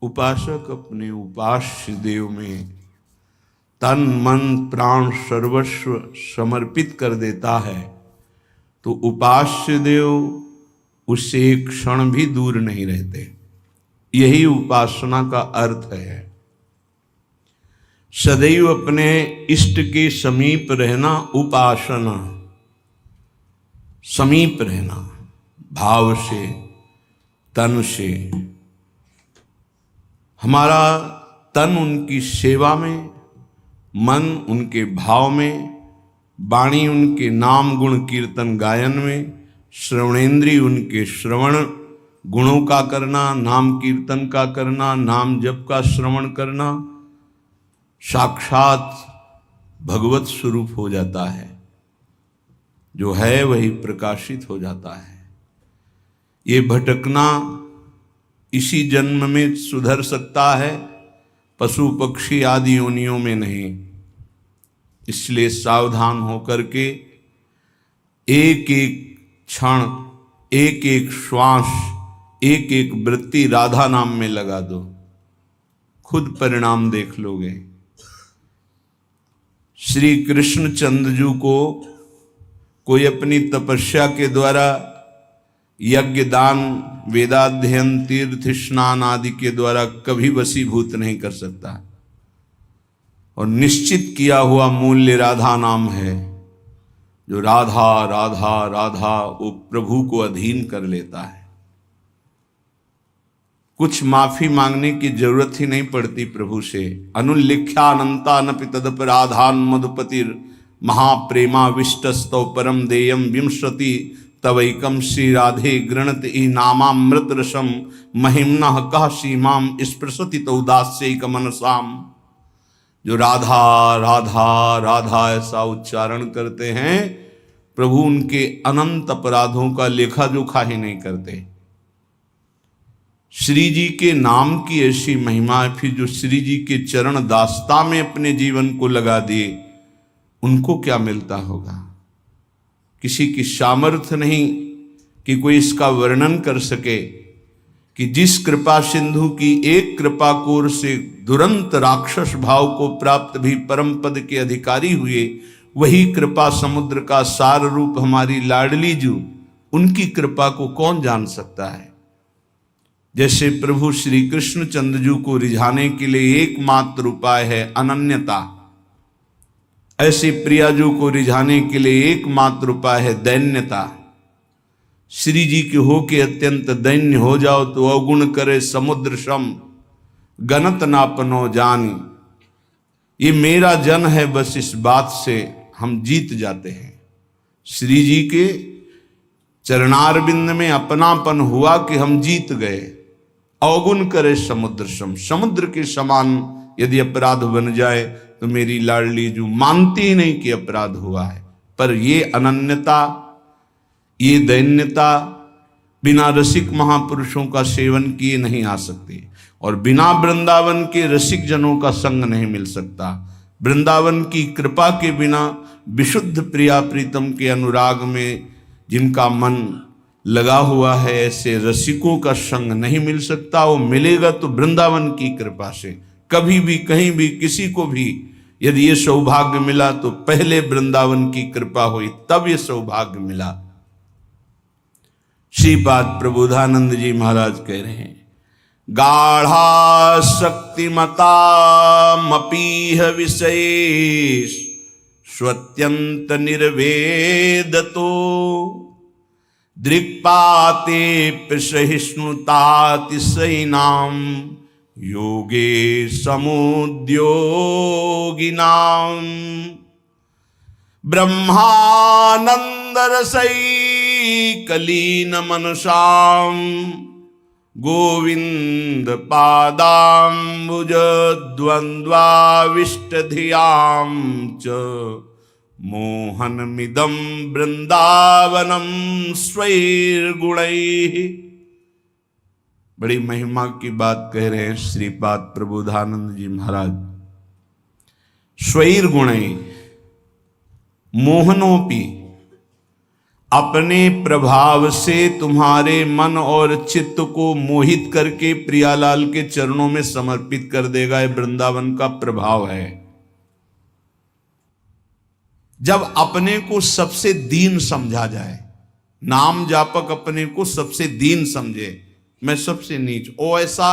उपासक अपने उपास्य देव में तन मन प्राण सर्वस्व समर्पित कर देता है तो उपास्य देव उससे एक क्षण भी दूर नहीं रहते। यही उपासना का अर्थ है। सदैव अपने इष्ट के समीप रहना उपासना, समीप रहना भाव से, तन से। हमारा तन उनकी सेवा में, मन उनके भाव में, वाणी उनके नाम गुण कीर्तन गायन में, श्रवणेन्द्रिय उनके श्रवण गुणों का करना, नाम कीर्तन का करना, नाम जप का श्रवण करना, साक्षात भगवत स्वरूप हो जाता है। जो है वही प्रकाशित हो जाता है। ये भटकना इसी जन्म में सुधर सकता है, पशु पक्षी आदि योनियों में नहीं। इसलिए सावधान होकर के एक एक क्षण, एक एक श्वास, एक एक वृत्ति राधा नाम में लगा दो, खुद परिणाम देख लोगे। श्री कृष्ण चंद्रजू को कोई अपनी तपस्या के द्वारा यज्ञ दान वेदाध्ययन तीर्थ स्नान आदि के द्वारा कभी वशीभूत नहीं कर सकता। और निश्चित किया हुआ मूल्य राधा नाम है। जो राधा राधा राधा वो प्रभु को अधीन कर लेता है। कुछ माफी मांगने की जरूरत ही नहीं पड़ती प्रभु से। अनुल्लिख्यानंता नपि तदपराधान मधुपतिर महाप्रेमा विष्टस्तौ परम देयम विंशति तवैकम श्री राधे गृणत ई नामामृत रसम महिम्नः कह सीमाम स्पृशति तौदास्यैक मनसाम। जो राधा राधा राधा ऐसा उच्चारण करते हैं, प्रभु उनके अनंत अपराधों का लेखा जोखा ही नहीं करते। श्री जी के नाम की ऐसी महिमा है। फिर जो श्री जी के चरण दास्ता में अपने जीवन को लगा दिए, उनको क्या मिलता होगा। किसी की सामर्थ्य नहीं कि कोई इसका वर्णन कर सके कि जिस कृपा सिंधु की एक कृपा कोर से दुरंत राक्षस भाव को प्राप्त भी परम पद के अधिकारी हुए, वही कृपा समुद्र का सार रूप हमारी लाडली जू, उनकी कृपा को कौन जान सकता है। जैसे प्रभु श्री कृष्ण चंद्रजू को रिझाने के लिए एकमात्र उपाय है अनन्यता, ऐसे प्रियाजू को रिझाने के लिए एकमात्र उपाय है दैन्यता। श्री जी के हो के अत्यंत दैन्य हो जाओ तो अवगुण करे समुद्र सम गणत नापनो जानी। ये मेरा जन है, बस इस बात से हम जीत जाते हैं। श्री जी के चरणारविंद में अपनापन हुआ कि हम जीत गए। अवगुण करे समुद्र सम, समुद्र के समान यदि अपराध बन जाए तो मेरी लाडली जू मानती ही नहीं कि अपराध हुआ है। पर ये अनन्यता, ये दैन्यता बिना रसिक महापुरुषों का सेवन किए नहीं आ सकती। और बिना वृंदावन के रसिक जनों का संग नहीं मिल सकता। वृंदावन की कृपा के बिना विशुद्ध प्रिया प्रीतम के अनुराग में जिनका मन लगा हुआ है, ऐसे रसिकों का संग नहीं मिल सकता। वो मिलेगा तो वृंदावन की कृपा से। कभी भी कहीं भी किसी को भी यदि ये सौभाग्य मिला तो पहले वृंदावन की कृपा हुई, तब ये सौभाग्य मिला। श्रीपाद प्रबोधानंद जी महाराज कह रहे हैं, गाढ़ा शक्तिमता मपीह विशेष स्वत्यंत निर्वेदतो दृक्पाते सहिष्णुतातिशयिनाम योगे समुद्योगिनाम ब्रह्मानंद रसैकलीन मनसाम गोविंद पादाम्बुज द्वंद्वाविष्ट धियाम च मोहनमिदं वृंदावनम स्वैर्गुणैः। बड़ी महिमा की बात कह रहे हैं श्रीपाद प्रबोधानंद जी महाराज। स्वैर्गुणैः मोहनोपि, अपने प्रभाव से तुम्हारे मन और चित्त को मोहित करके प्रियालाल के चरणों में समर्पित कर देगा। ये वृंदावन का प्रभाव है। जब अपने को सबसे दीन समझा जाए, नाम जापक अपने को सबसे दीन समझे, मैं सबसे नीच, ओ ऐसा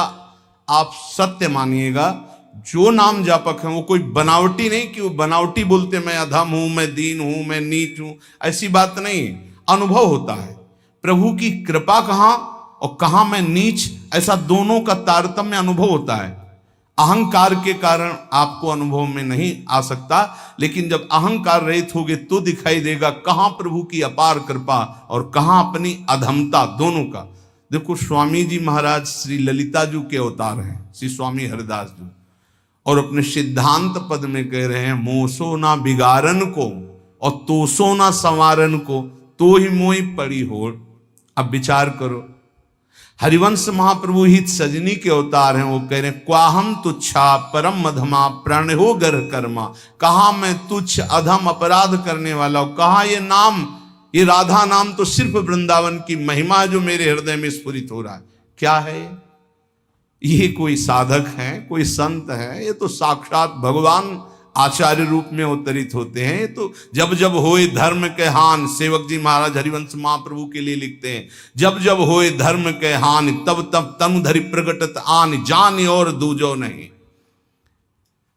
आप सत्य मानिएगा, जो नाम जापक है वो कोई बनावटी नहीं कि वो बनावटी बोलते मैं अधम हूं, मैं दीन हूं, मैं नीच हूं, ऐसी बात नहीं। अनुभव होता है प्रभु की कृपा कहां और कहां मैं नीच, ऐसा दोनों का तारतम्य अनुभव होता है। अहंकार के कारण आपको अनुभव में नहीं आ सकता, लेकिन जब अहंकार रहित होगे तो दिखाई देगा कहां प्रभु की अपार कृपा और कहां अपनी अधमता, दोनों का। देखो स्वामी जी महाराज श्री ललिता जी के अवतार हैं, श्री स्वामी हरिदास जी, और अपने सिद्धांत पद में कह रहे हैं, मोसो ना बिगारन को और तोसो ना संवारन को, तो ही मोई पड़ी होड़। अब विचार करो, हरिवंश महाप्रभु हित सजनी के अवतार हैं, वो कह रहे हैं, क्वाहम तुच्छा परम मधमा प्राण हो गर कर्मा, कहा मैं तुच्छ अधम अपराध करने वाला हूं, कहा ये नाम, ये राधा नाम तो सिर्फ वृंदावन की महिमा जो मेरे हृदय में स्फुरित हो रहा है। क्या है ये? कोई साधक है, कोई संत है? ये तो साक्षात भगवान आचार्य रूप में अवतरित होते हैं। तो जब जब होए धर्म के हान, सेवक जी महाराज हरिवंश महाप्रभु के लिए लिखते हैं, जब जब होए धर्म के हान, तब तब तनु धरि प्रगटत आन, जान और दूजो नहीं।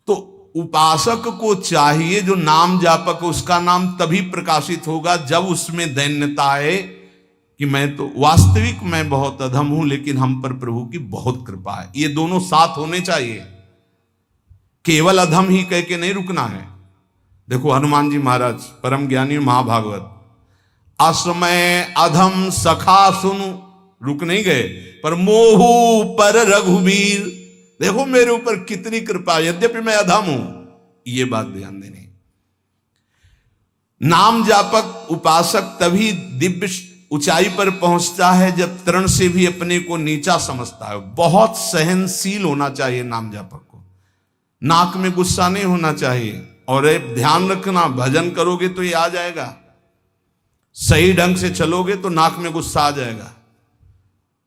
तो उपासक को चाहिए, जो नाम जापक, उसका नाम तभी प्रकाशित होगा जब उसमें दैन्यता आए कि मैं तो वास्तविक मैं बहुत अधम हूं, लेकिन हम पर प्रभु की बहुत कृपा है। ये दोनों साथ होने चाहिए, केवल अधम ही कह के नहीं रुकना है। देखो हनुमान जी महाराज परम ज्ञानी महाभागवत, असमय अधम सखा सुनु, रुक नहीं गए, पर मोहू पर रघुवीर, देखो मेरे ऊपर कितनी कृपा, यद्यपि मैं अधम हूं, ये बात ध्यान देनी। नाम जापक उपासक तभी दिव्य ऊंचाई पर पहुंचता है जब तृण से भी अपने को नीचा समझता है। बहुत सहनशील होना चाहिए नाम जापक को, नाक में गुस्सा नहीं होना चाहिए। और ध्यान रखना, भजन करोगे तो ये आ जाएगा, सही ढंग से चलोगे तो नाक में गुस्सा आ जाएगा,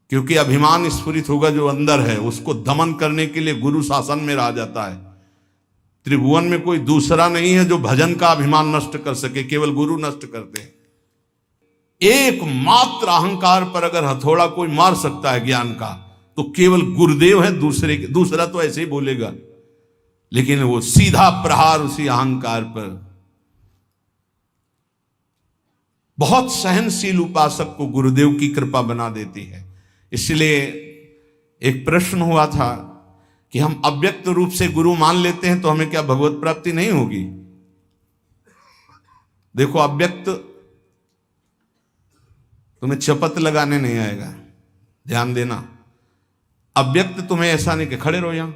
क्योंकि अभिमान स्फुरित होगा जो अंदर है, उसको दमन करने के लिए गुरु शासन में रह जाता है। त्रिभुवन में कोई दूसरा नहीं है जो भजन का अभिमान नष्ट कर सके, केवल गुरु नष्ट करते हैं। एकमात्र अहंकार पर अगर हथौड़ा कोई मार सकता है ज्ञान का, तो केवल गुरुदेव है, दूसरा तो ऐसे ही बोलेगा, लेकिन वो सीधा प्रहार उसी अहंकार पर। बहुत सहनशील उपासक को गुरुदेव की कृपा बना देती है। इसलिए एक प्रश्न हुआ था कि हम अव्यक्त रूप से गुरु मान लेते हैं तो हमें क्या भगवत प्राप्ति नहीं होगी? देखो, अव्यक्त तुम्हें चपत लगाने नहीं आएगा, ध्यान देना। अव्यक्त तुम्हें ऐसा नहीं कि खड़े रहो, यहां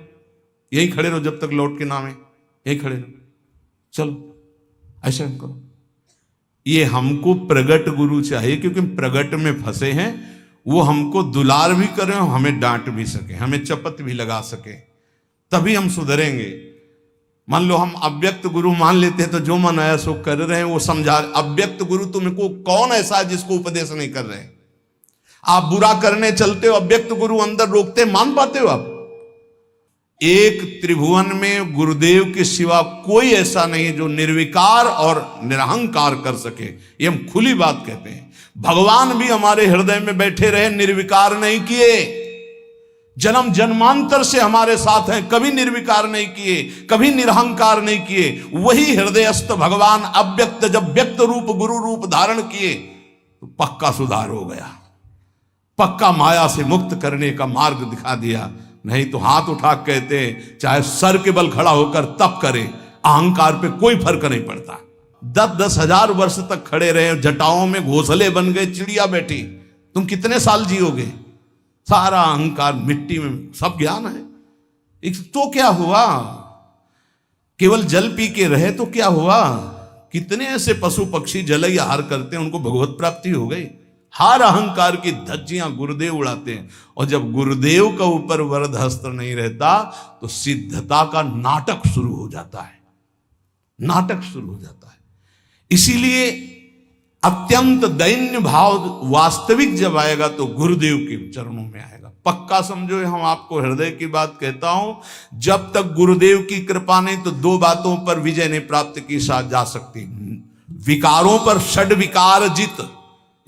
यहीं खड़े रहो जब तक लौट के ना आए, यहीं खड़े रहो, चलो ऐसा करो। ये हमको प्रगट गुरु चाहिए, क्योंकि हम प्रगट में फंसे हैं। वो हमको दुलार भी करें, हमें डांट भी सके, हमें चपत भी लगा सके, तभी हम सुधरेंगे। मान लो हम अव्यक्त गुरु मान लेते हैं तो जो मन आया सो कर रहे हैं, वो समझा। अव्यक्त गुरु तुमको कौन ऐसा है जिसको उपदेश नहीं कर रहे? आप बुरा करने चलते हो, अव्यक्त गुरु अंदर रोकते, मान पाते हो आप? एक त्रिभुवन में गुरुदेव के सिवा कोई ऐसा नहीं जो निर्विकार और निरहंकार कर सके। ये हम खुली बात कहते हैं। भगवान भी हमारे हृदय में बैठे रहे, निर्विकार नहीं किए। जन्म जन्मांतर से हमारे साथ हैं, कभी निर्विकार नहीं किए, कभी निरहंकार नहीं किए। वही हृदयस्थ भगवान अव्यक्त जब व्यक्त रूप गुरु रूप धारण किए तो पक्का सुधार हो गया, पक्का माया से मुक्त करने का मार्ग दिखा दिया। नहीं तो हाथ उठा कहते चाहे सर के बल खड़ा होकर तप करे, अहंकार पे कोई फर्क नहीं पड़ता। 10-10 हजार वर्ष तक खड़े रहे, जटाओं में घोंसले बन गए, चिड़िया बैठी, तुम कितने साल जियोगे? सारा अहंकार मिट्टी में, सब ज्ञान है तो क्या हुआ? केवल जल पी के रहे तो क्या हुआ? कितने ऐसे पशु पक्षी जल आहार करते हैं, उनको भगवत प्राप्ति हो गई। हर अहंकार की धज्जियां गुरुदेव उड़ाते हैं। और जब गुरुदेव का ऊपर वरद हस्त नहीं रहता तो सिद्धता का नाटक शुरू हो जाता है, नाटक शुरू हो जाता है। इसीलिए अत्यंत दैन्य भाव वास्तविक जब आएगा तो गुरुदेव के चरणों में आएगा। पक्का समझो, हम आपको हृदय की बात कहता हूं, जब तक गुरुदेव की कृपा नहीं तो दो बातों पर विजय नहीं प्राप्त की जा सकती। विकारों पर षड विकार जित,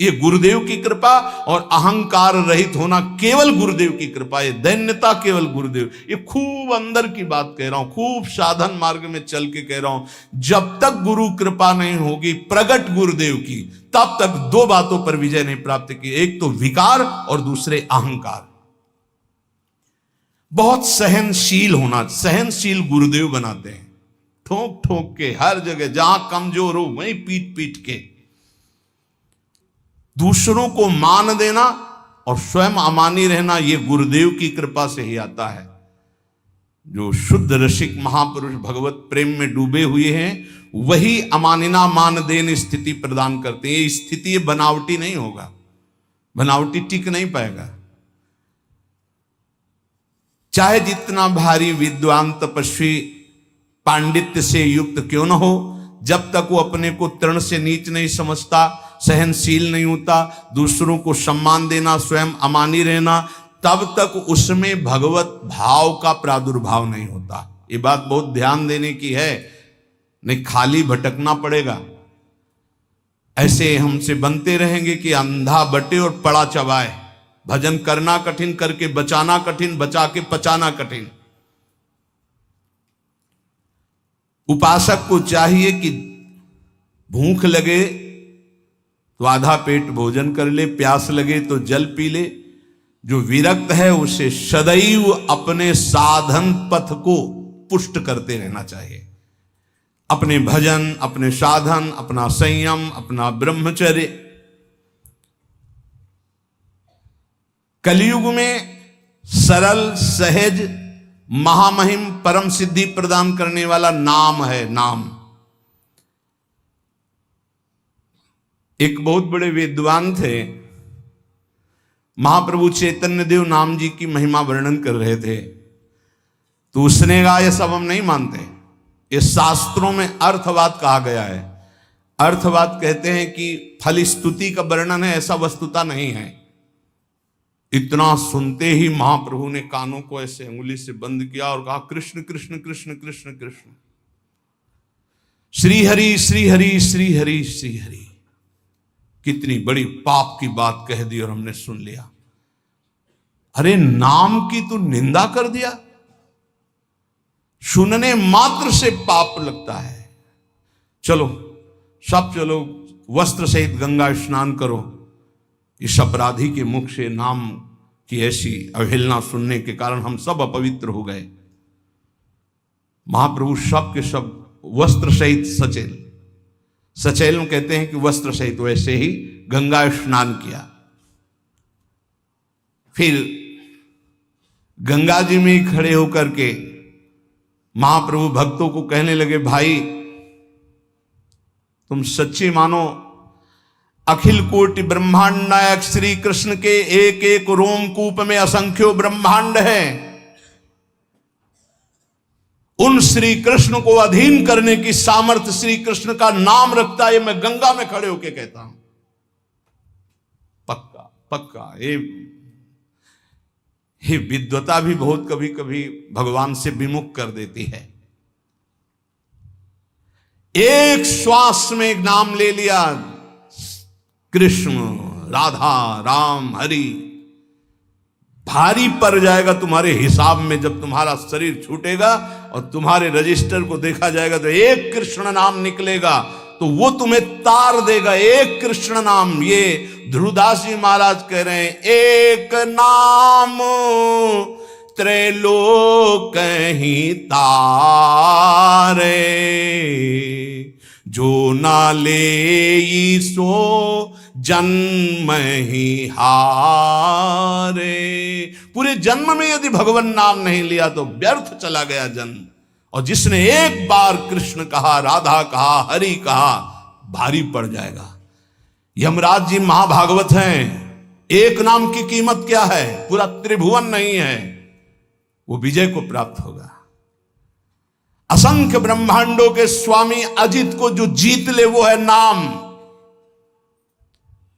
ये गुरुदेव की कृपा, और अहंकार रहित होना केवल गुरुदेव की कृपा, ये दैन्यता केवल गुरुदेव। ये खूब अंदर की बात कह रहा हूं, खूब साधन मार्ग में चल के कह रहा हूं। जब तक गुरु कृपा नहीं होगी प्रगट गुरुदेव की, तब तक दो बातों पर विजय नहीं प्राप्त की, एक तो विकार और दूसरे अहंकार। बहुत सहनशील होना, सहनशील गुरुदेव बनाते हैं, ठोक ठोक के हर जगह, जहां कमजोर हो वहीं पीट पीट के। दूसरों को मान देना और स्वयं अमानी रहना, यह गुरुदेव की कृपा से ही आता है। जो शुद्ध रसिक महापुरुष भगवत प्रेम में डूबे हुए हैं, वही अमानिना मान देन स्थिति प्रदान करते हैं। ये स्थिति बनावटी नहीं होगा, बनावटी टिक नहीं पाएगा। चाहे जितना भारी विद्वान तपस्वी पांडित्य से युक्त क्यों न हो, जब तक वो अपने को तृण से नीच नहीं समझता, सहनशील नहीं होता, दूसरों को सम्मान देना, स्वयं अमानी रहना, तब तक उसमें भगवत भाव का प्रादुर्भाव नहीं होता। ये बात बहुत ध्यान देने की है, नहीं खाली भटकना पड़ेगा। ऐसे हमसे बनते रहेंगे कि अंधा बटे और पड़ा चबाए। भजन करना कठिन, करके बचाना कठिन, बचा के पचाना कठिन। उपासक को चाहिए कि भूख लगे तो आधा पेट भोजन कर ले, प्यास लगे तो जल पी ले। जो विरक्त है उसे सदैव अपने साधन पथ को पुष्ट करते रहना चाहिए। अपने भजन, अपने साधन, अपना संयम, अपना ब्रह्मचर्य। कलयुग में सरल, सहज, महामहिम, परम सिद्धि प्रदान करने वाला नाम है, नाम। एक बहुत बड़े विद्वान थे, महाप्रभु चैतन्य देव नाम जी की महिमा वर्णन कर रहे थे, तो उसने कहा ये सब हम नहीं मानते, ये शास्त्रों में अर्थवाद कहा गया है। अर्थवाद कहते हैं कि फल स्तुति का वर्णन है, ऐसा वस्तुता नहीं है। इतना सुनते ही महाप्रभु ने कानों को ऐसे अंगुली से बंद किया और कहा कृष्ण कृष्ण कृष्ण कृष्ण कृष्ण, श्री हरि श्री हरि श्री हरि श्री हरि। कितनी बड़ी पाप की बात कह दी और हमने सुन लिया। अरे नाम की तो निंदा कर दिया, सुनने मात्र से पाप लगता है। चलो सब चलो, वस्त्र सहित गंगा स्नान करो। इस अपराधी के मुख से नाम की ऐसी अवहेलना सुनने के कारण हम सब अपवित्र हो गए। महाप्रभु सब के सब वस्त्र सहित सचेल, सचेल में कहते हैं कि वस्त्र सहित, वैसे ही गंगा स्नान किया। फिर गंगा जी में खड़े होकर के महाप्रभु भक्तों को कहने लगे, भाई तुम सच्चे मानो, अखिल कोटि ब्रह्मांड नायक श्री कृष्ण के एक एक रोमकूप में असंख्यों ब्रह्मांड है। उन श्री कृष्ण को अधीन करने की सामर्थ्य श्री कृष्ण का नाम रखता है, मैं गंगा में खड़े होकर कहता हूं। पक्का पक्का। ये विद्वता भी बहुत कभी कभी भगवान से विमुख कर देती है। एक श्वास में एक नाम ले लिया, कृष्ण, राधा, राम, हरि, भारी पड़ जाएगा तुम्हारे हिसाब में। जब तुम्हारा शरीर छूटेगा और तुम्हारे रजिस्टर को देखा जाएगा तो एक कृष्ण नाम निकलेगा, तो वो तुम्हें तार देगा। एक कृष्ण नाम, ये ध्रुवदास जी महाराज कह रहे हैं, एक नाम त्रैलोक ही तारे, जो ना ले सो जन्म ही हारे। पूरे जन्म में यदि भगवान नाम नहीं लिया तो व्यर्थ चला गया जन्म। और जिसने एक बार कृष्ण कहा, राधा कहा, हरि कहा, भारी पड़ जाएगा। यमराज जी महाभागवत हैं, एक नाम की कीमत क्या है, पूरा त्रिभुवन नहीं है, वो विजय को प्राप्त होगा। असंख्य ब्रह्मांडों के स्वामी अजित को जो जीत ले वो है नाम।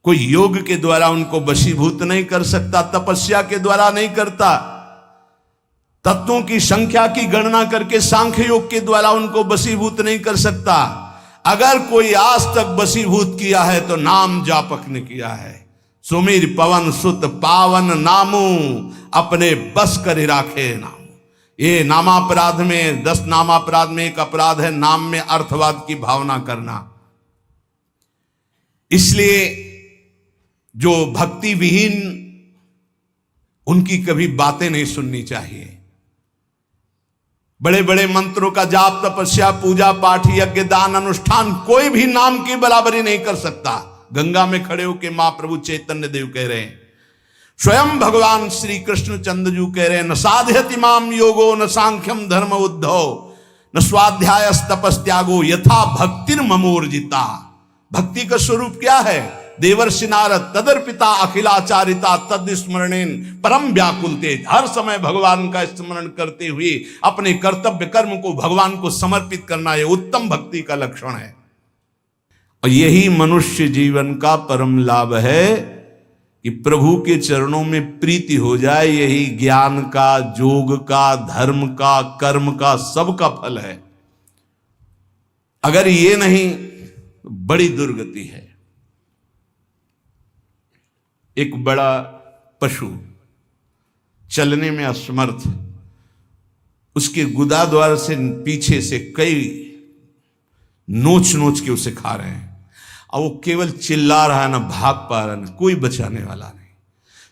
कोई योग के द्वारा उनको वशीभूत नहीं कर सकता, तपस्या के द्वारा नहीं करता, तत्वों की संख्या की गणना करके सांख्य योग के द्वारा उनको वशीभूत नहीं कर सकता। अगर कोई आज तक वशीभूत किया है तो नाम जापक ने किया है। सुमीर पवन सुत पावन नामू, अपने बस कर राखे नाम। ये नामापराध में 10 नामापराध में एक अपराध है नाम में अर्थवाद की भावना करना। इसलिए जो भक्ति विहीन, उनकी कभी बातें नहीं सुननी चाहिए। बड़े बड़े मंत्रों का जाप, तपस्या, पूजा पाठ, यज्ञ, दान, अनुष्ठान कोई भी नाम की बराबरी नहीं कर सकता। गंगा में खड़े होकर महाप्रभु चैतन्य देव कह रहे हैं, स्वयं भगवान श्री कृष्ण चंद्रजू कह रहे हैं, न साध्यति माम योगो न सांख्यम धर्म उद्धव न स्वाध्याय तपस्त्यागो यथा भक्तिर ममोर्जिता। भक्ति का स्वरूप क्या है? देवर्षि नारद तदर्पिता अखिलाचारिता तद स्मरणेन परम व्याकुल तेज। हर समय भगवान का स्मरण करते हुए अपने कर्तव्य कर्म को भगवान को समर्पित करना, यह उत्तम भक्ति का लक्षण है। और यही मनुष्य जीवन का परम लाभ है कि प्रभु के चरणों में प्रीति हो जाए। यही ज्ञान का, योग का, धर्म का, कर्म का, सबका फल है। अगर ये नहीं तो बड़ी दुर्गति है। एक बड़ा पशु चलने में असमर्थ, उसके गुदा द्वार से पीछे से कई नोच नोच के उसे खा रहे हैं, और वो केवल चिल्ला रहा है, ना भाग पा रहा है, ना कोई बचाने वाला नहीं।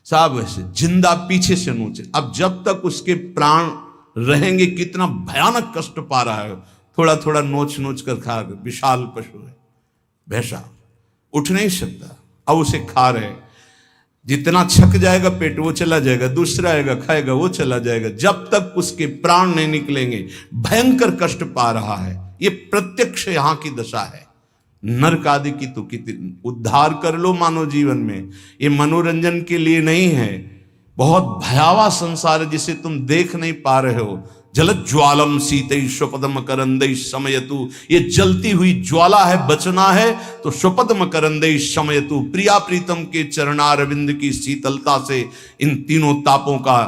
साहब वैसे जिंदा पीछे से नोचे। अब जब तक उसके प्राण रहेंगे कितना भयानक कष्ट पा रहा है। थोड़ा थोड़ा नोच नोच कर खा रहे। विशाल पशु है, भैंसा उठ नहीं सकता, अब उसे खा रहे। जितना छक जाएगा पेट वो चला जाएगा, दूसरा आएगा खाएगा वो चला जाएगा, जब तक उसके प्राण नहीं निकलेंगे। भयंकर कष्ट पा रहा है। ये प्रत्यक्ष यहां की दशा है। नरक आदि की तो कितनी उद्धार कर लो मानव जीवन में, ये मनोरंजन के लिए नहीं है। बहुत भयावह संसार है जिसे तुम देख नहीं पा रहे हो। जलज्ज्वालम शीतै स्वपदम करंदै समयतु, ये जलती हुई ज्वाला है। बचना है तो स्वपदम करंदै समयतु, प्रिया प्रीतम के चरणारविंद की शीतलता से इन तीनों तापों का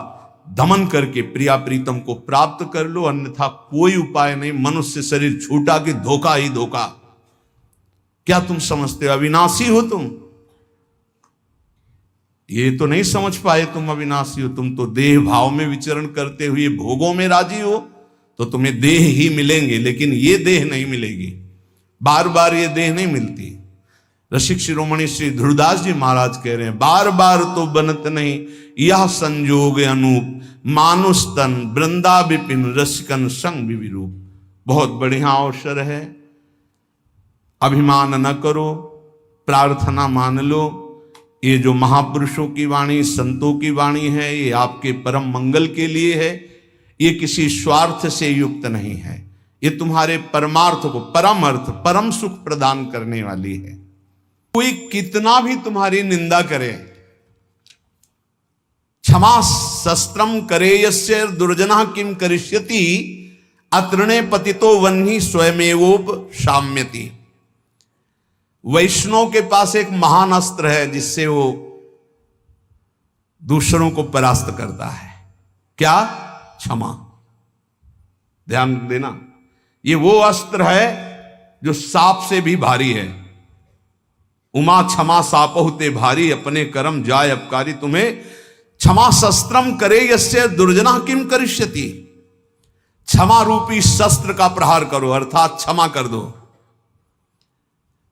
दमन करके प्रिया प्रीतम को प्राप्त कर लो, अन्यथा कोई उपाय नहीं। मनुष्य शरीर छूटा कि धोखा ही धोखा। क्या तुम समझते हो अविनाशी हो तुम? ये तो नहीं समझ पाए तुम अविनाशी हो। तुम तो देह भाव में विचरण करते हुए भोगों में राजी हो, तो तुम्हें देह ही मिलेंगे, लेकिन ये देह नहीं मिलेगी। बार बार ये देह नहीं मिलती। रसिक शिरोमणि श्री ध्रुवदास जी महाराज कह रहे हैं, बार बार तो बनत नहीं यह संजोग अनूप, मानुष तन वृंदा विपिन रसिकन संग विरूप। बहुत बढ़िया अवसर है, अभिमान न करो, प्रार्थना मान लो। ये जो महापुरुषों की वाणी, संतों की वाणी है, ये आपके परम मंगल के लिए है। ये किसी स्वार्थ से युक्त नहीं है। ये तुम्हारे परमार्थ को, परम अर्थ, परम सुख प्रदान करने वाली है। कोई कितना भी तुम्हारी निंदा करे, क्षमा शस्त्रम करेयस्य दुर्जना किम करिष्यति, अतृणे पतितो वह्नि स्वयमेवोप शाम्यति। वैष्णव के पास एक महान अस्त्र है जिससे वो दूसरों को परास्त करता है। क्या? क्षमा। ध्यान देना, ये वो अस्त्र है जो सांप से भी भारी है। उमा क्षमा सापहुते भारी, अपने कर्म जाय अपकारी तुम्हें। क्षमा शस्त्रम करे यस्य दुर्जना किम करिष्यति, क्षमा रूपी शस्त्र का प्रहार करो, अर्थात क्षमा कर दो।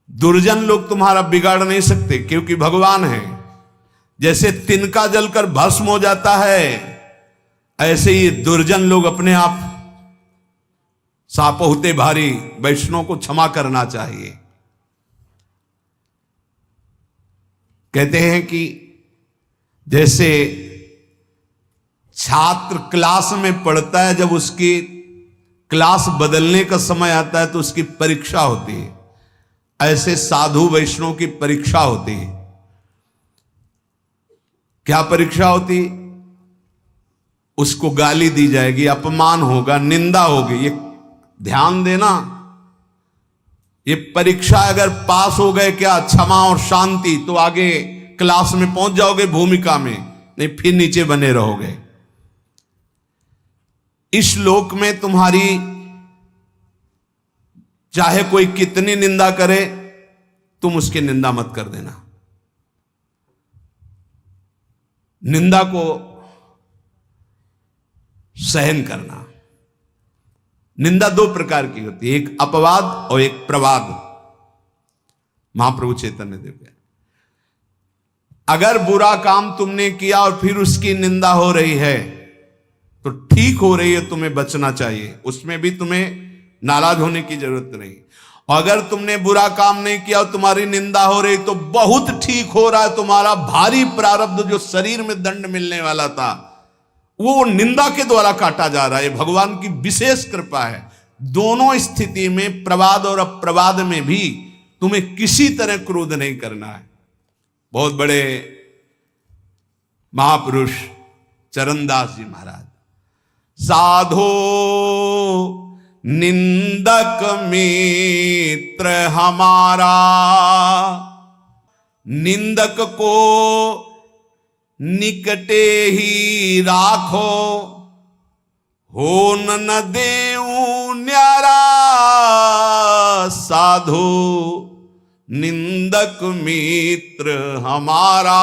दुर्जन लोग तुम्हारा बिगाड़ नहीं सकते, क्योंकि भगवान है। जैसे तिनका जलकर भस्म हो जाता है, ऐसे ही दुर्जन लोग अपने आप साप होते भारी। वैष्णव को क्षमा करना चाहिए। कहते हैं कि जैसे छात्र क्लास में पढ़ता है, जब उसकी क्लास बदलने का समय आता है तो उसकी परीक्षा होती है, ऐसे साधु वैष्णव की परीक्षा होती है। क्या परीक्षा होती? उसको गाली दी जाएगी, अपमान होगा, निंदा होगी। ये ध्यान देना, ये परीक्षा अगर पास हो गए क्या क्षमा और शांति, तो आगे क्लास में पहुंच जाओगे भूमिका में, नहीं फिर नीचे बने रहोगे। इस लोक में तुम्हारी चाहे कोई कितनी निंदा करे, तुम उसकी निंदा मत कर देना। निंदा को सहन करना। निंदा दो प्रकार की होती है, एक अपवाद और एक प्रवाद। महाप्रभु चैतन्य देव कहते, अगर बुरा काम तुमने किया और फिर उसकी निंदा हो रही है तो ठीक हो रही है, तुम्हें बचना चाहिए, उसमें भी तुम्हें नाराज होने की जरूरत नहीं। और अगर तुमने बुरा काम नहीं किया और तुम्हारी निंदा हो रही तो बहुत ठीक हो रहा है, तुम्हारा भारी प्रारब्ध जो शरीर में दंड मिलने वाला था वो निंदा के द्वारा काटा जा रहा है। भगवान की विशेष कृपा है। दोनों स्थिति में, प्रवाद और अप्रवाद में भी तुम्हें किसी तरह क्रोध नहीं करना है। बहुत बड़े महापुरुष चरणदास जी महाराज, साधो निंदक मित्र हमारा, निंदक को निकटे ही राखो, हो न देऊ न्यारा, साधो निंदक मित्र हमारा।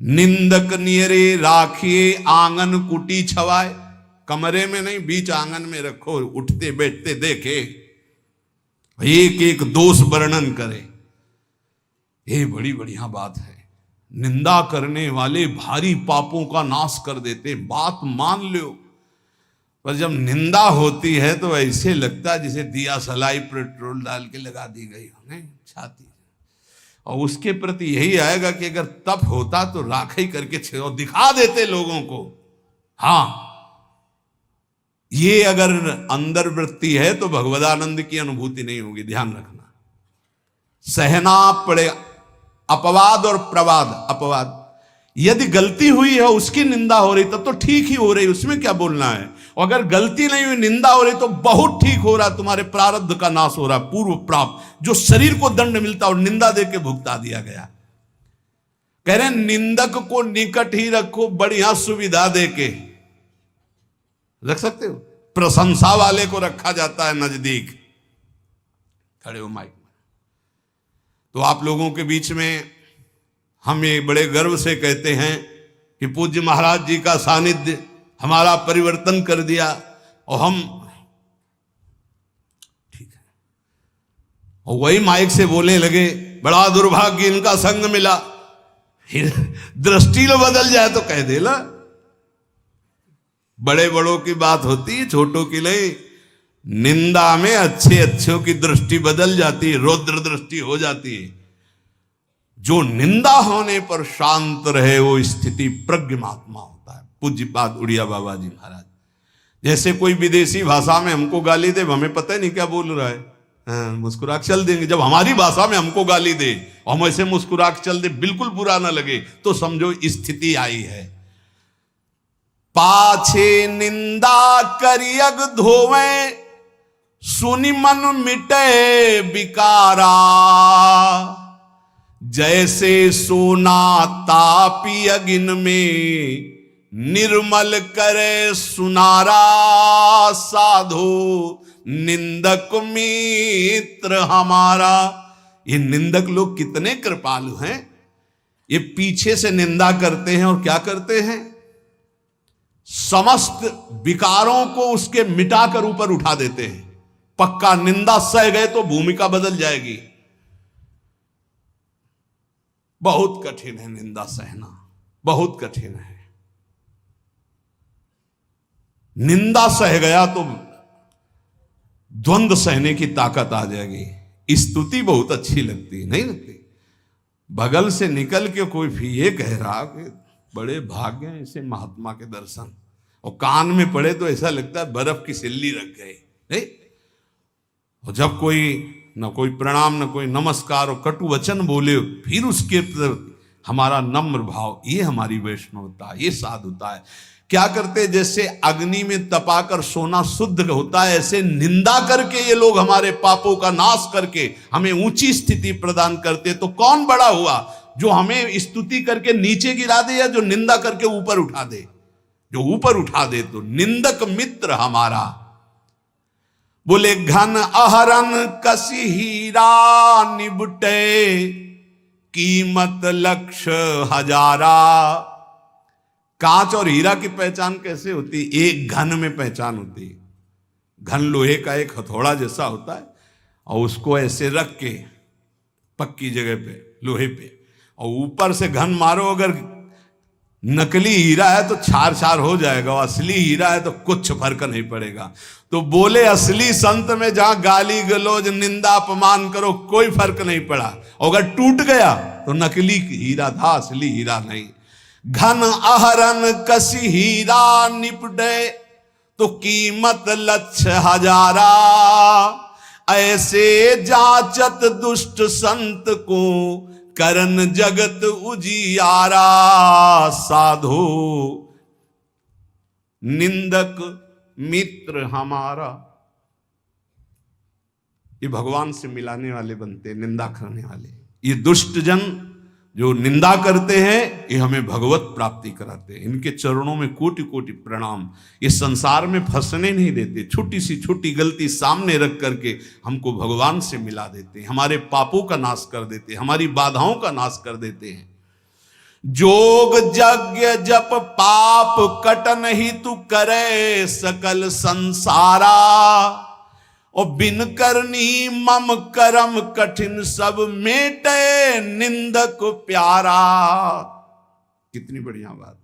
निंदक नियरे राखिए आंगन कुटी छवाए, कमरे में नहीं बीच आंगन में रखो, उठते बैठते देखे, एक एक दोष वर्णन करे, ये बड़ी बढ़िया बात है। निंदा करने वाले भारी पापों का नाश कर देते, बात मान लो। पर जब निंदा होती है तो ऐसे लगता है जैसे दिया सलाई पेट्रोल डाल के लगा दी गई हो नहीं छाती। और उसके प्रति यही आएगा कि अगर तप होता तो राखी करके दिखा देते लोगों को। हाँ, ये अगर अंदर वृत्ति है तो भगवदानंद की अनुभूति नहीं होगी, ध्यान रखना। सहना पड़े अपवाद और प्रवाद। अपवाद, यदि गलती हुई है उसकी निंदा हो रही तब तो ठीक ही हो रही, उसमें क्या बोलना है। और अगर गलती नहीं हुई, निंदा हो रही तो बहुत ठीक हो रहा, तुम्हारे प्रारब्ध का नाश हो रहा, पूर्व प्राप्त जो शरीर को दंड मिलता और निंदा दे के भुगता दिया गया। कह रहे निंदक को निकट ही रखो, बढ़िया सुविधा दे के रख सकते हो। प्रशंसा वाले को रखा जाता है नजदीक, खड़े हो माइक में। तो आप लोगों के बीच में हम ये बड़े गर्व से कहते हैं कि पूज्य महाराज जी का सानिध्य हमारा परिवर्तन कर दिया। और हम ठीक है, और वही माइक से बोलने लगे, बड़ा दुर्भाग्य इनका संग मिला। फिर दृष्टि लो बदल जाए तो कह देला, बड़े बड़ों की बात होती है, छोटों की नहीं। निंदा में अच्छे अच्छों की दृष्टि बदल जाती है, रौद्र दृष्टि हो जाती है। जो निंदा होने पर शांत रहे वो स्थिति प्रज्ञ महात्मा होता है। पूज्य बात उड़िया बाबा जी महाराज, जैसे कोई विदेशी भाषा में हमको गाली दे, हमें पता ही नहीं क्या बोल रहा है, मुस्कुरा के चल देंगे। जब हमारी भाषा में हमको गाली दे और हम ऐसे मुस्कुरा के चल दे, बिल्कुल बुरा ना लगे, तो समझो स्थिति आई है। पाछे निंदा करियग धोवे, सुनि मन मिटे विकारा, जैसे सोना तापी अगिन में, निर्मल करे सुनारा, साधो निंदक मित्र हमारा। ये निंदक लोग कितने कृपालु हैं। ये पीछे से निंदा करते हैं और क्या करते हैं, समस्त विकारों को उसके मिटाकर ऊपर उठा देते हैं। पक्का निंदा सह गए तो भूमिका बदल जाएगी। बहुत कठिन है निंदा सहना, बहुत कठिन है। निंदा सह गया तो द्वंद्व सहने की ताकत आ जाएगी। स्तुति बहुत अच्छी लगती, नहीं लगती। बगल से निकल के कोई भी ये कह रहा कि बड़े भाग्य हैं ऐसे महात्मा के दर्शन, और कान में पड़े तो ऐसा लगता है बर्फ की सिल्ली रख गई, नहीं। और जब कोई न कोई प्रणाम, न कोई नमस्कार और कटु वचन बोले, फिर उसके प्रति हमारा नम्र भाव, ये हमारी वैष्णवता, ये साधुता है क्या करते, जैसे अग्नि में तपाकर सोना शुद्ध होता है, ऐसे निंदा करके ये लोग हमारे पापों का नाश करके हमें ऊंची स्थिति प्रदान करते। तो कौन बड़ा हुआ, जो हमें स्तुति करके नीचे गिरा दे या जो निंदा करके ऊपर उठा दे? जो ऊपर उठा दे। तो निंदक मित्र हमारा। बोले घन अहरन कसी हीरा निबटे, कीमत लक्ष्य हजारा। कांच और हीरा की पहचान कैसे होती? एक घन में पहचान होती है। घन लोहे का एक हथौड़ा जैसा होता है और उसको ऐसे रख के पक्की जगह पे, लोहे पे, और ऊपर से घन मारो। अगर नकली हीरा है तो छार छार हो जाएगा, और असली हीरा है तो कुछ फर्क नहीं पड़ेगा। तो बोले असली संत में जहां गाली गलौज निंदा अपमान करो कोई फर्क नहीं पड़ा, अगर टूट गया तो नकली हीरा था, असली हीरा नहीं। घन अहरन कसी हीरा निपटे, तो कीमत लक्ष्य हजारा। ऐसे जाचत दुष्ट संत को, करन जगत उजियारा। साधो निंदक मित्र हमारा। ये भगवान से मिलाने वाले बनते, निंदा करने वाले। ये दुष्ट जन जो निंदा करते हैं, ये हमें भगवत प्राप्ति कराते हैं। इनके चरणों में कोटि कोटि प्रणाम। ये संसार में फंसने नहीं देते, छोटी सी छोटी गलती सामने रख करके हमको भगवान से मिला देते हैं, हमारे पापों का नाश कर देते हैं, हमारी बाधाओं का नाश कर देते हैं। जोग यज्ञ जप पाप कटन ही तू करे, सकल संसारा। और बिन करनी मम करम कठिन, सब मेटे निंदक प्यारा। कितनी बढ़िया बात।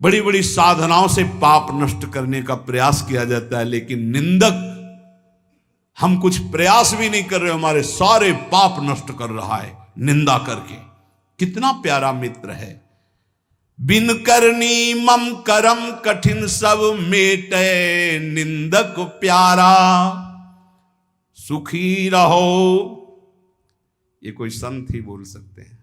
बड़ी बड़ी साधनाओं से पाप नष्ट करने का प्रयास किया जाता है, लेकिन निंदक, हम कुछ प्रयास भी नहीं कर रहे, हमारे सारे पाप नष्ट कर रहा है निंदा करके। कितना प्यारा मित्र है। बिन करनी मम करम कठिन, सब मेटे निंदक प्यारा। सुखी रहो, ये कोई संत ही बोल सकते हैं,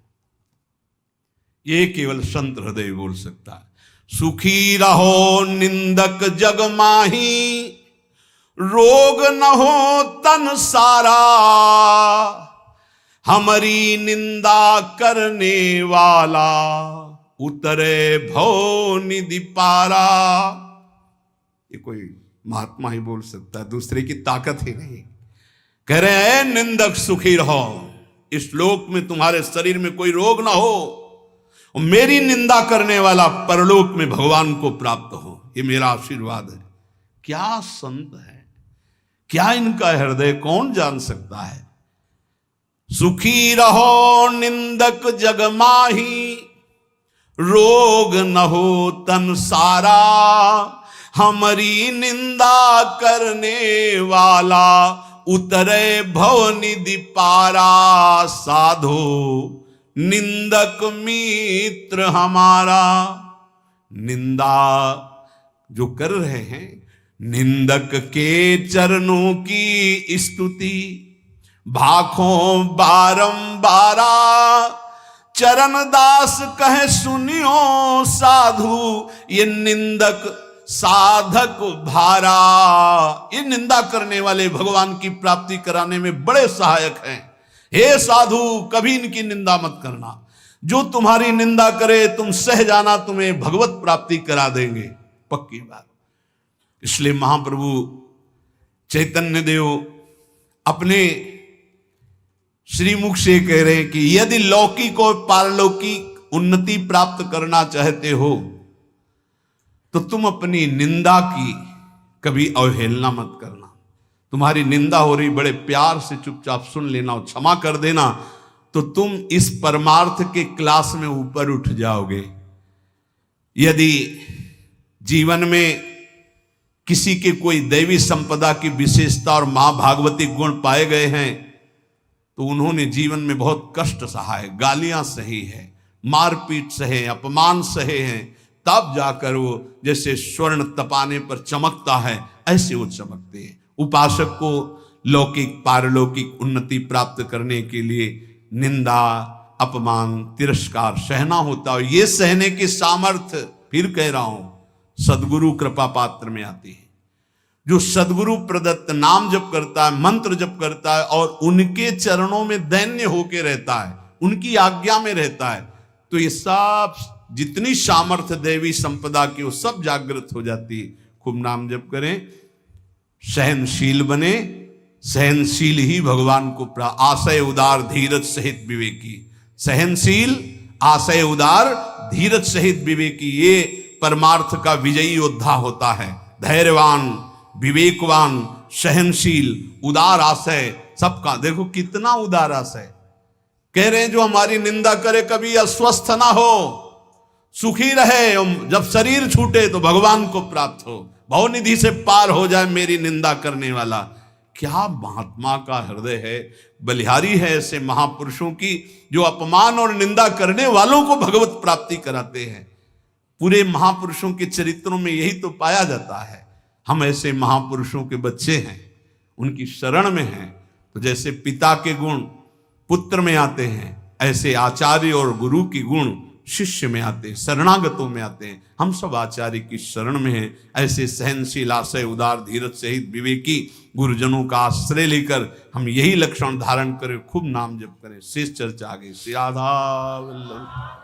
ये केवल संत हृदय बोल सकता है। सुखी रहो निंदक जग माही, रोग न हो तन सारा। हमारी निंदा करने वाला, उतरे भव निधि पारा। ये कोई महात्मा ही बोल सकता है, दूसरे की ताकत ही नहीं। कह रहे हैं निंदक सुखी रहो, इस लोक में तुम्हारे शरीर में कोई रोग ना हो, और मेरी निंदा करने वाला परलोक में भगवान को प्राप्त हो, ये मेरा आशीर्वाद है। क्या संत है, क्या इनका हृदय कौन जान सकता है। सुखी रहो निंदक जग माही, रोग न हो तन सारा। हमारी निंदा करने वाला, उतरे भव निधि पारा। साधो निंदक मित्र हमारा। निंदा जो कर रहे हैं, निंदक के चरणों की स्तुति भाखों बारंबारा। चरण दास कहे सुनियो साधु, ये निंदक साधक भारा। ये निंदा करने वाले भगवान की प्राप्ति कराने में बड़े सहायक हैं। हे साधु, कभी इनकी निंदा मत करना। जो तुम्हारी निंदा करे तुम सह जाना, तुम्हें भगवत प्राप्ति करा देंगे, पक्की बात। इसलिए महाप्रभु चैतन्य देव अपने श्रीमुख से कह रहे हैं कि यदि लौकिक और पारलौकिक उन्नति प्राप्त करना चाहते हो तो तुम अपनी निंदा की कभी अवहेलना मत करना। तुम्हारी निंदा हो रही, बड़े प्यार से चुपचाप सुन लेना और क्षमा कर देना, तो तुम इस परमार्थ के क्लास में ऊपर उठ जाओगे। यदि जीवन में किसी के कोई दैवी संपदा की विशेषता और मां भागवती गुण पाए गए हैं तो उन्होंने जीवन में बहुत कष्ट सहा है, गालियां सही है, मारपीट सहे, अपमान सहे हैं, तब जाकर वो जैसे स्वर्ण तपाने पर चमकता है ऐसे वो चमकते हैं। उपासक को लौकिक पारलौकिक उन्नति प्राप्त करने के लिए निंदा, अपमान, तिरस्कार सहना होता है। ये सहने की सामर्थ्य फिर कह रहा हूं सदगुरु कृपा पात्र में आती है। जो सदगुरु प्रदत्त नाम जप करता है, मंत्र जप करता है और उनके चरणों में दैन्य होके रहता है, उनकी आज्ञा में रहता है, तो ये सब जितनी सामर्थ्य देवी संपदा की वो सब जागृत हो जाती है। खूब नाम जप करें, सहनशील बने, सहनशील ही भगवान को आशय उदार धीरज सहित विवेकी। सहनशील, आशय उदार, धीरज सहित विवेकी, ये परमार्थ का विजयी योद्धा होता है। धैर्यवान, विवेकवान, सहनशील, उदार आशय, सबका देखो कितना उदार आशय। कह रहे हैं जो हमारी निंदा करे कभी अस्वस्थ ना हो, सुखी रहे, जब शरीर छूटे तो भगवान को प्राप्त हो, भवनिधि से पार हो जाए मेरी निंदा करने वाला। क्या महात्मा का हृदय है, बलिहारी है ऐसे महापुरुषों की जो अपमान और निंदा करने वालों को भगवत प्राप्ति कराते हैं। पूरे महापुरुषों के चरित्रों में यही तो पाया जाता है। हम ऐसे महापुरुषों के बच्चे हैं, उनकी शरण में हैं, तो जैसे पिता के गुण पुत्र में आते हैं, ऐसे आचार्य और गुरु की गुण शिष्य में आते हैं, शरणागतों में आते हैं। हम सब आचार्य की शरण में हैं। ऐसे सहनशील, आशय उदार, धीरज सहित विवेकी गुरुजनों का आश्रय लेकर हम यही लक्षण धारण करें, खूब नाम जप करें। शेष चर्चा आगे। श्री राधा वल्लभ।